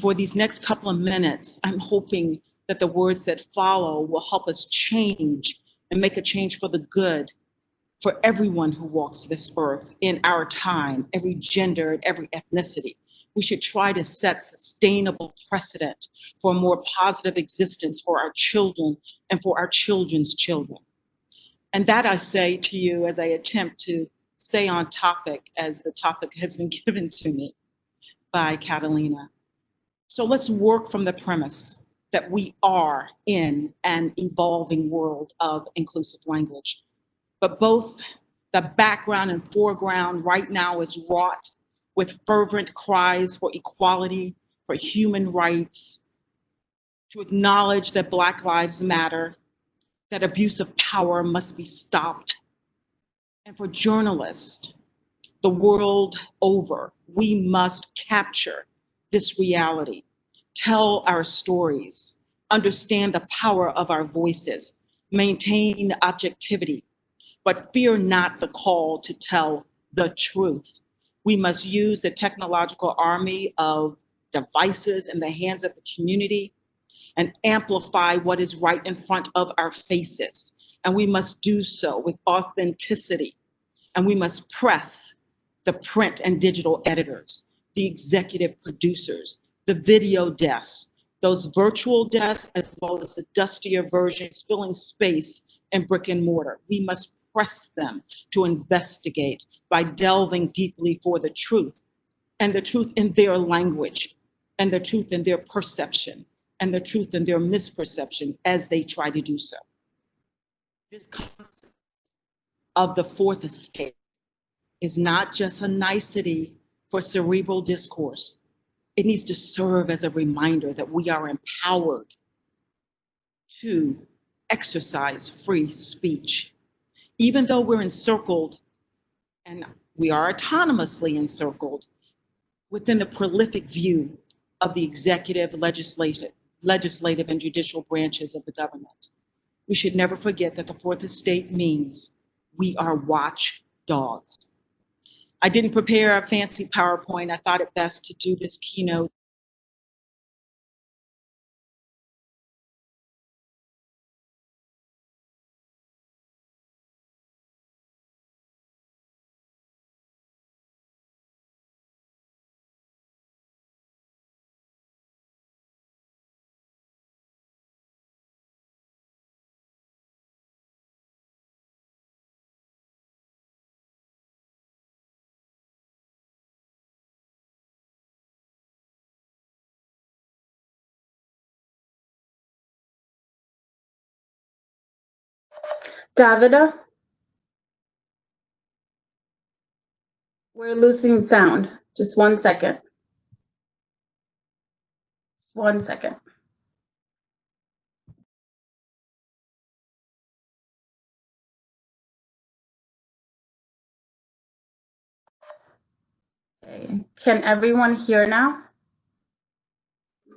for these next couple of minutes, I'm hoping that the words that follow will help us change and make a change for the good for everyone who walks this earth in our time, every gender and every ethnicity. We should try to set sustainable precedent for a more positive existence for our children and for our children's children. And that I say to you as I attempt to stay on topic as the topic has been given to me by Catalina. So let's work from the premise that we are in an evolving world of inclusive language. But both the background and foreground right now is wrought with fervent cries for equality, for human rights, to acknowledge that Black lives matter, that abuse of power must be stopped. And for journalists, the world over, we must capture this reality, tell our stories, understand the power of our voices, maintain objectivity, but fear not the call to tell the truth. We must use the technological army of devices in the hands of the community and amplify what is right in front of our faces. And we must do so with authenticity. And we must press the print and digital editors, the executive producers, the video desks, those virtual desks, as well as the dustier versions filling space in brick and mortar. We must press them to investigate by delving deeply for the truth, and the truth in their language, and the truth in their perception, and the truth in their misperception as they try to do so. This concept of the fourth estate is not just a nicety for cerebral discourse. It needs to serve as a reminder that we are empowered to exercise free speech. Even though we're encircled, and we are autonomously encircled, within the prolific view of the executive, legislative, and judicial branches of the government. We should never forget that the fourth estate means we are watchdogs. I didn't prepare a fancy PowerPoint. I thought it best to do this keynote. DàVida, we're losing sound. Just 1 second. Just 1 second. Okay. Can everyone hear now?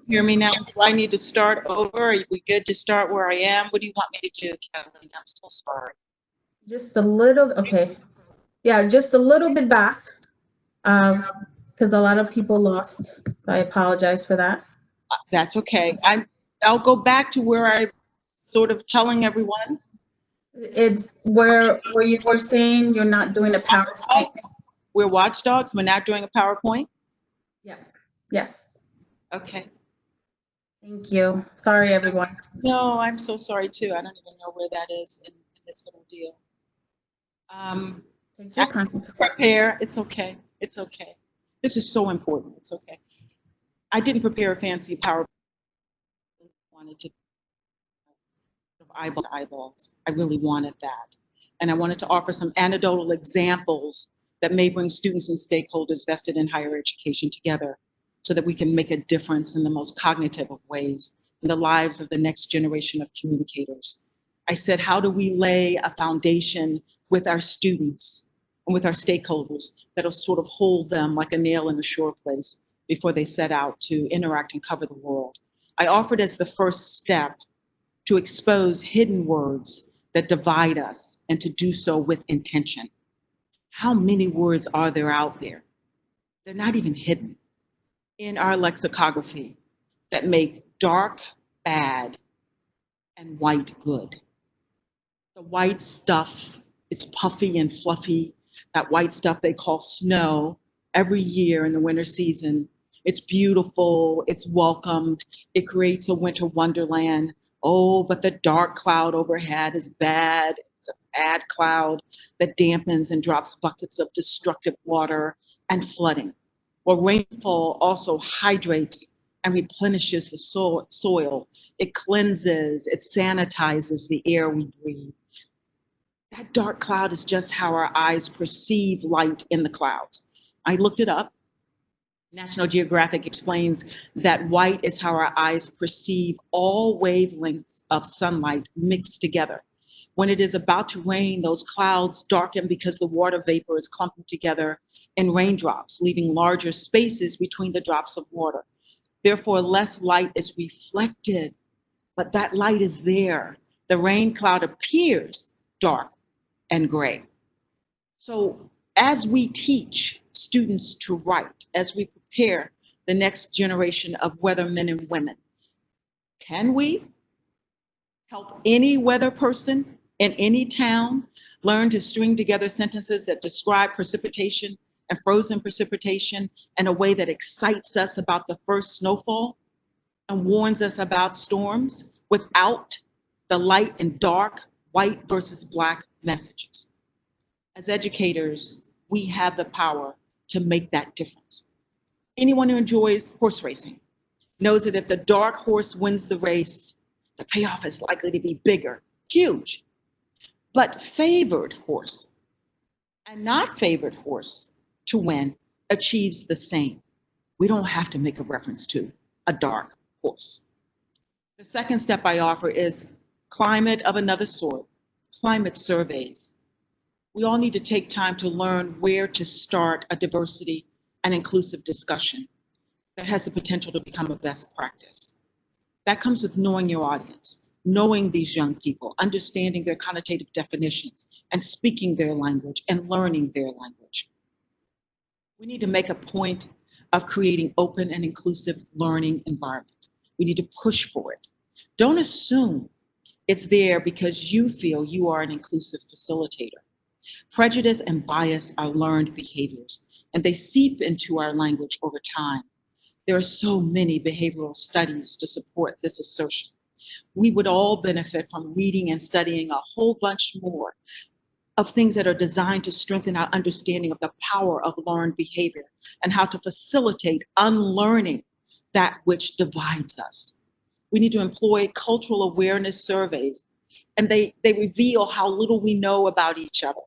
Hear me now? Do I need to start over? Are we good to start where I am? What do you want me to do, Kathleen? I'm so sorry. Just a little, okay. Yeah, just a little bit back, because a lot of people lost. So I apologize for that. That's okay. I'll go back to where I sort of telling everyone. It's where you were saying you're not doing a PowerPoint. We're watchdogs. We're not doing a PowerPoint. Yeah. Yes. Okay. Thank you. Sorry, everyone. No, I'm so sorry too. I don't even know where that is in this little deal. Take your time. Prepare. It's okay. It's okay. This is so important. It's okay. I didn't prepare a fancy PowerPoint. I wanted to eyeballs to eyeballs. I really wanted that. And I wanted to offer some anecdotal examples that may bring students and stakeholders vested in higher education together so that we can make a difference in the most cognitive of ways in the lives of the next generation of communicators. I said, how do we lay a foundation with our students and with our stakeholders that'll sort of hold them like a nail in a sure place before they set out to interact and cover the world? I offered as the first step to expose hidden words that divide us and to do so with intention. How many words are there out there? They're not even hidden. in our lexicography that make dark bad and white good. The white stuff, it's puffy and fluffy. That white stuff they call snow every year in the winter season. It's beautiful, it's welcomed, it creates a winter wonderland. Oh, but the dark cloud overhead is bad. It's a bad cloud that dampens and drops buckets of destructive water and flooding. Well, rainfall also hydrates and replenishes the soil. It cleanses, it sanitizes the air we breathe. That dark cloud is just how our eyes perceive light in the clouds. I looked it up. National Geographic explains that white is how our eyes perceive all wavelengths of sunlight mixed together. When it is about to rain, those clouds darken because the water vapor is clumping together in raindrops, leaving larger spaces between the drops of water. Therefore, less light is reflected, but that light is there. The rain cloud appears dark and gray. So as we teach students to write, as we prepare the next generation of weathermen and women, can we help any weather person in any town learn to string together sentences that describe precipitation and frozen precipitation in a way that excites us about the first snowfall and warns us about storms without the light and dark, white versus black messages? As educators, we have the power to make that difference. Anyone who enjoys horse racing knows that if the dark horse wins the race, the payoff is likely to be bigger, huge. But favored horse and not favored horse to win achieves the same. We don't have to make a reference to a dark horse. The second step I offer is climate of another sort, climate surveys. We all need to take time to learn where to start a diversity and inclusive discussion that has the potential to become a best practice. That comes with knowing your audience, knowing these young people, understanding their connotative definitions, and speaking their language and learning their language. We need to make a point of creating open and inclusive learning environment. We need to push for it. Don't assume it's there because you feel you are an inclusive facilitator. Prejudice and bias are learned behaviors, and they seep into our language over time. There are so many behavioral studies to support this assertion. We would all benefit from reading and studying a whole bunch more of things that are designed to strengthen our understanding of the power of learned behavior and how to facilitate unlearning that which divides us. We need to employ cultural awareness surveys, and they reveal how little we know about each other.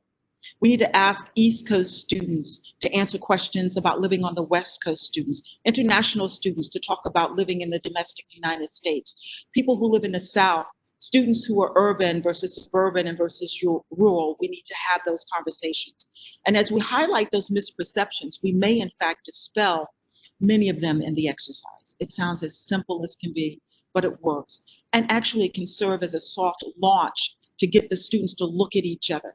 We need to ask East Coast students to answer questions about living on the West Coast students, international students to talk about living in the domestic United States, people who live in the South, students who are urban versus suburban and versus rural. We need to have those conversations. And as we highlight those misperceptions, we may in fact dispel many of them in the exercise. It sounds as simple as can be, but it works. And actually it can serve as a soft launch to get the students to look at each other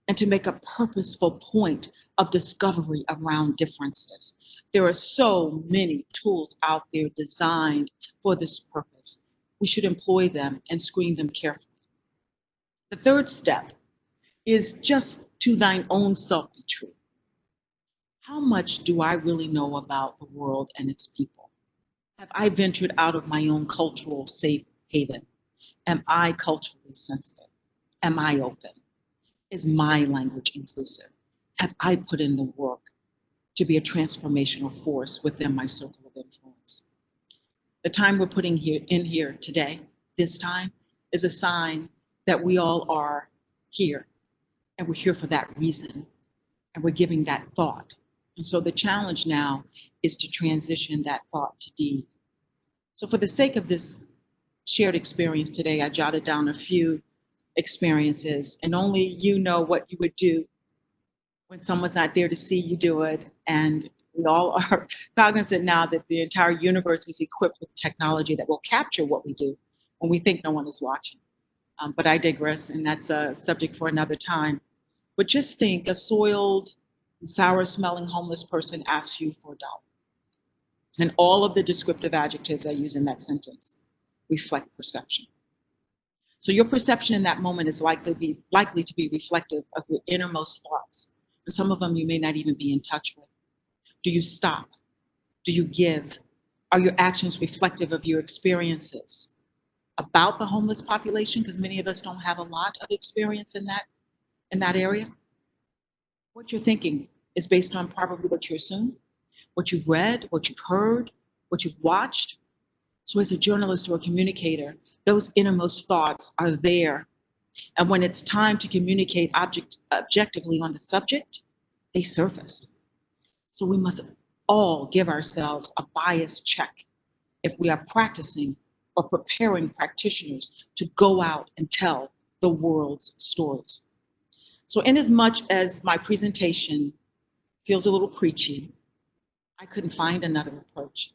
and to make a purposeful point of discovery around differences. There are so many tools out there designed for this purpose. We should employ them and screen them carefully. The third step is just to thine own self be true. How much do I really know about the world and its people? Have I ventured out of my own cultural safe haven? Am I culturally sensitive? Am I open? Is my language inclusive? Have I put in the work to be a transformational force within my circle of influence? The time we're putting in here today, this time, is a sign that we all are here, and we're here for that reason, and we're giving that thought. And so the challenge now is to transition that thought to deed. So for the sake of this shared experience today, I jotted down a few experiences, and only you know what you would do when someone's not there to see you do it. And we all are cognizant now that the entire universe is equipped with technology that will capture what we do when we think no one is watching. But I digress, and that's a subject for another time. But just think, a soiled, sour-smelling homeless person asks you for $1. And all of the descriptive adjectives I use in that sentence reflect perception. So your perception in that moment is likely to be reflective of your innermost thoughts. And some of them you may not even be in touch with. Do you stop? Do you give? Are your actions reflective of your experiences about the homeless population? Because many of us don't have a lot of experience in that area. What you're thinking is based on probably what you assume, what you've read, what you've heard, what you've watched. So as a journalist or a communicator, those innermost thoughts are there. And when it's time to communicate objectively on the subject, they surface. So we must all give ourselves a bias check if we are practicing or preparing practitioners to go out and tell the world's stories. So inasmuch as my presentation feels a little preachy, I couldn't find another approach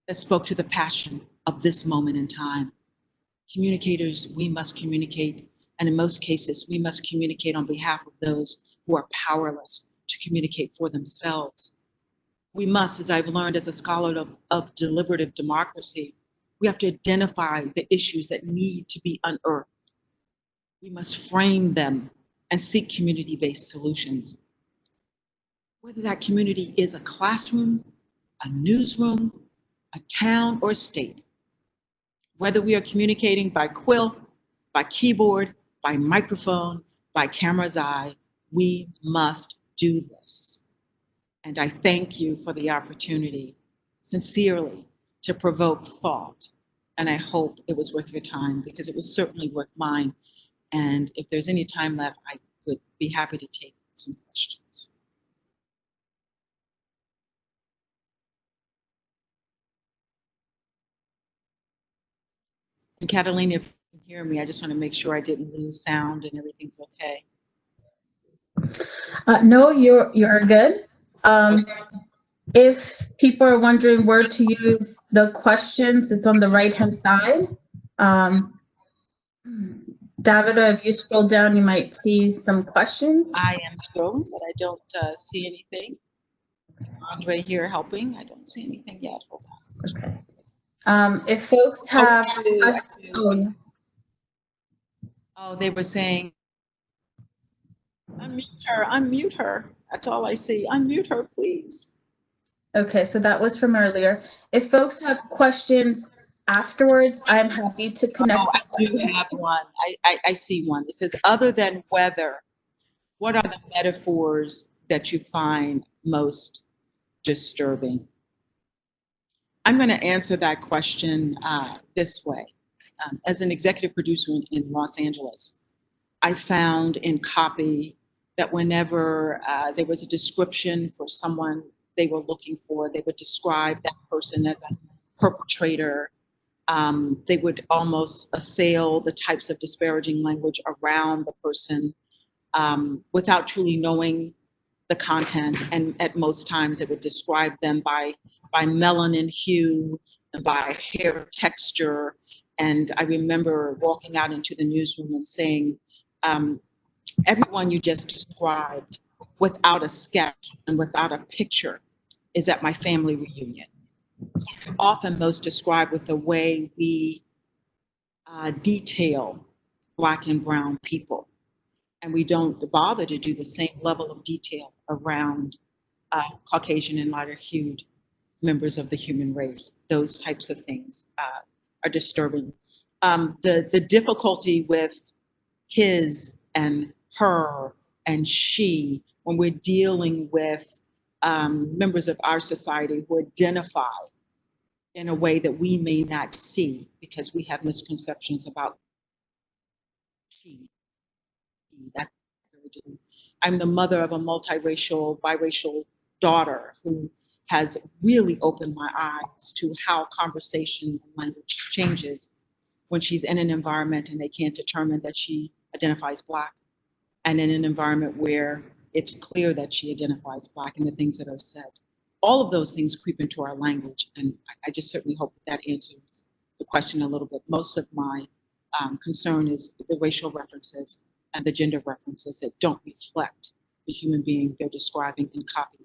that spoke to the passion of this moment in time. Communicators, we must communicate, and in most cases, we must communicate on behalf of those who are powerless to communicate for themselves. We must, as I've learned as a scholar of deliberative democracy, we have to identify the issues that need to be unearthed. We must frame them and seek community-based solutions. Whether that community is a classroom, a newsroom, a town, or a state, whether we are communicating by quill, by keyboard, by microphone, by camera's eye, we must do this. And I thank you for the opportunity, sincerely, to provoke thought. And I hope it was worth your time, because it was certainly worth mine. And if there's any time left, I would be happy to take some questions. And Catalina, if you can hear me, I just want to make sure I didn't lose sound and everything's okay. No, you're good. If people are wondering where to use the questions, it's on the right-hand side. DàVida, if you scroll down, you might see some questions. I am scrolling, but I don't see anything. Andre here helping. I don't see anything yet. Hold on. Okay. If folks have, Oh, they were saying, unmute her. That's all I see. Unmute her, please. Okay, so that was from earlier. If folks have questions afterwards, I'm happy to connect. Oh, I do have one. I see one. It says, other than weather, what are the metaphors that you find most disturbing? I'm going to answer that question this way. As an executive producer in Los Angeles, I found in copy that whenever there was a description for someone they were looking for, they would describe that person as a perpetrator. They would almost assail the types of disparaging language around the person without truly knowing the content. And at most times it would describe them by melanin hue, and by hair texture. And I remember walking out into the newsroom and saying, everyone you just described without a sketch and without a picture is at my family reunion. Often most described with the way we detail Black and brown people. And we don't bother to do the same level of detail around Caucasian and lighter hued members of the human race. Those types of things are disturbing. The difficulty with his and her and she, when we're dealing with members of our society who identify in a way that we may not see because we have misconceptions about she. I'm the mother of a multiracial, biracial daughter who has really opened my eyes to how conversation and language changes when she's in an environment and they can't determine that she identifies Black, and in an environment where it's clear that she identifies Black and the things that are said. All of those things creep into our language, and I just certainly hope that answers the question a little bit. Most of my concern is the racial references and the gender references that don't reflect the human being they're describing in copy